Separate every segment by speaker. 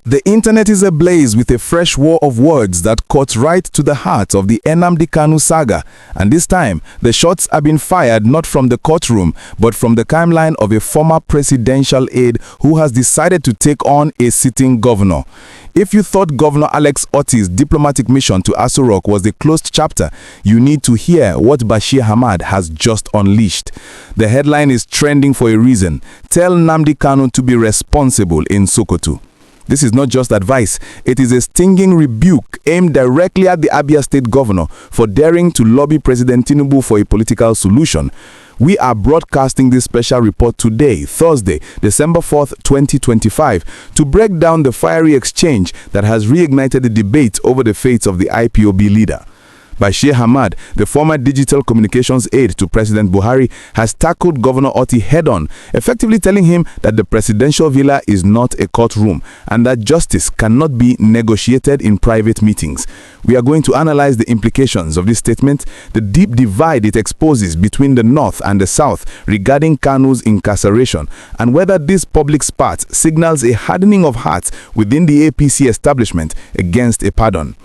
Speaker 1: The internet is ablaze with a fresh war of words that cuts right to the heart of the Nnamdi Kanu saga, and this time the shots are being fired not from the courtroom but from the timeline of a former presidential aide who has decided to take on a sitting governor. If you thought Governor Alex Otti's diplomatic mission to Aso Rock was a closed chapter, you need to hear what Bashir Ahmad has just unleashed. The headline is trending for a reason. Tell Nnamdi Kanu to be responsible in Sokoto. This is not just advice, it is a stinging rebuke aimed directly at the Abia State governor for daring to lobby President Tinubu for a political solution. We are broadcasting this special report today, Thursday, December 4th, 2025, to break down the fiery exchange that has reignited the debate over the fates of the IPOB leader. Bashir Ahmad, the former digital communications aide to President Buhari, has tackled Governor Otti head-on, effectively telling him that the presidential villa is not a courtroom and that justice cannot be negotiated in private meetings. We are going to analyze the implications of this statement, the deep divide it exposes between the North and the South regarding Kanu's incarceration, and whether this public spat signals a hardening of hearts within the APC establishment against a pardon.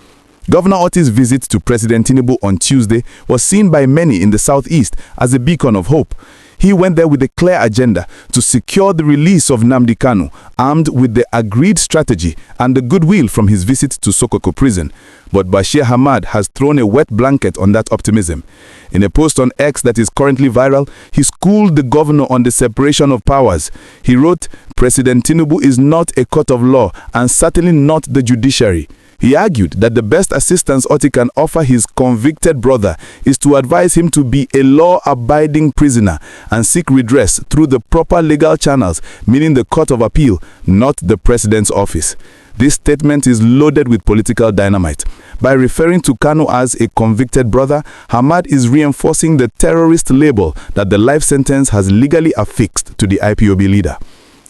Speaker 1: Governor Otti's visit to President Tinubu on Tuesday was seen by many in the southeast as a beacon of hope. He went there with a clear agenda to secure the release of Nnamdi Kanu, armed with the agreed strategy and the goodwill from his visit to Sokoto Prison. But Bashir Ahmad has thrown a wet blanket on that optimism. In a post on X that is currently viral, he schooled the governor on the separation of powers. He wrote, "President Tinubu is not a court of law and certainly not the judiciary." He argued that the best assistance Otti can offer his convicted brother is to advise him to be a law-abiding prisoner and seek redress through the proper legal channels, meaning the Court of Appeal, not the President's office. This statement is loaded with political dynamite. By referring to Kanu as a convicted brother, Ahmad is reinforcing the terrorist label that the life sentence has legally affixed to the IPOB leader.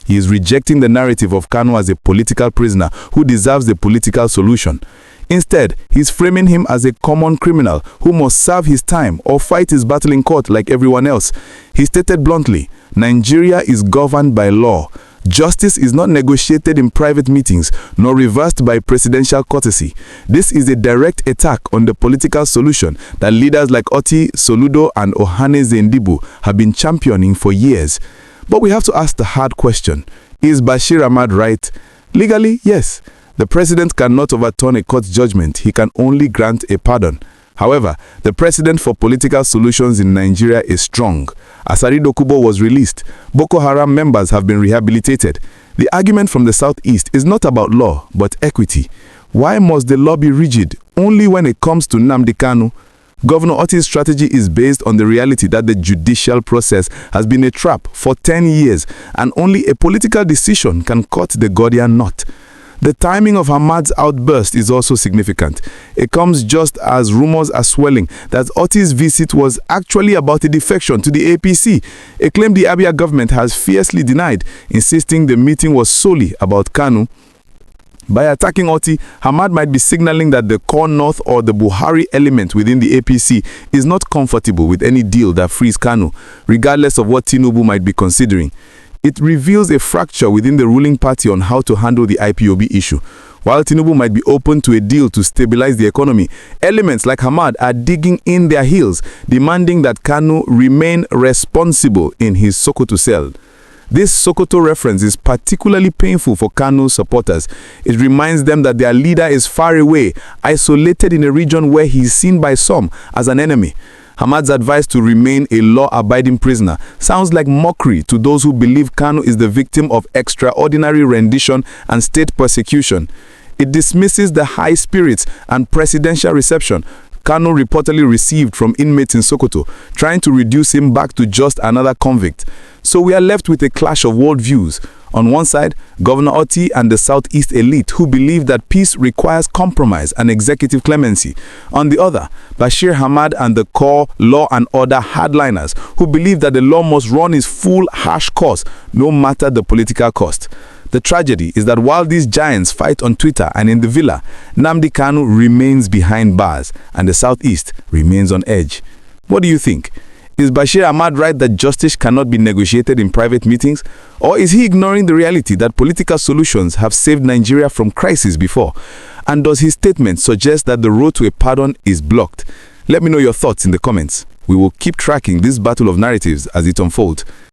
Speaker 1: He is rejecting the narrative of Kanu as a political prisoner who deserves a political solution. Instead, he is framing him as a common criminal who must serve his time or fight his battle in court like everyone else. He stated bluntly, "Nigeria is governed by law. Justice is not negotiated in private meetings nor reversed by presidential courtesy. This is a direct attack on the political solution that leaders like Otti, Soludo, and Ohanaeze Ndigbo have been championing for years." But we have to ask the hard question. Is Bashir Ahmad right? Legally, yes. The president cannot overturn a court judgment. He can only grant a pardon. However, the precedent for political solutions in Nigeria is strong. Asari Dokubo was released. Boko Haram members have been rehabilitated. The argument from the southeast is not about law, but equity. Why must the law be rigid only when it comes to Nnamdi Kanu? Governor Otti's strategy is based on the reality that the judicial process has been a trap for 10 years and only a political decision can cut the Gordian knot. The timing of Ahmad's outburst is also significant. It comes just as rumors are swelling that Otti's visit was actually about a defection to the APC, a claim the Abia government has fiercely denied, insisting the meeting was solely about Kanu. By attacking Otti, Ahmad might be signaling that the core North or the Buhari element within the APC is not comfortable with any deal that frees Kanu, regardless of what Tinubu might be considering. It reveals a fracture within the ruling party on how to handle the IPOB issue. While Tinubu might be open to a deal to stabilize the economy, elements like Ahmad are digging in their heels, demanding that Kanu remain responsible in his Sokoto cell. This Sokoto reference is particularly painful for Kanu supporters. It reminds them that their leader is far away, isolated in a region where he is seen by some as an enemy. Ahmad's advice to remain a law-abiding prisoner sounds like mockery to those who believe Kanu is the victim of extraordinary rendition and state persecution. It dismisses the high spirits and presidential reception Kanu reportedly received from inmates in Sokoto, trying to reduce him back to just another convict. So we are left with a clash of worldviews. On one side, Governor Otti and the Southeast elite who believe that peace requires compromise and executive clemency. On the other, Bashir Ahmad and the core law and order hardliners who believe that the law must run its full harsh course, no matter the political cost. The tragedy is that while these giants fight on Twitter and in the villa, Nnamdi Kanu remains behind bars and the Southeast remains on edge. What do you think? Is Bashir Ahmad right that justice cannot be negotiated in private meetings? Or is he ignoring the reality that political solutions have saved Nigeria from crisis before? And does his statement suggest that the road to a pardon is blocked? Let me know your thoughts in the comments. We will keep tracking this battle of narratives as it unfolds.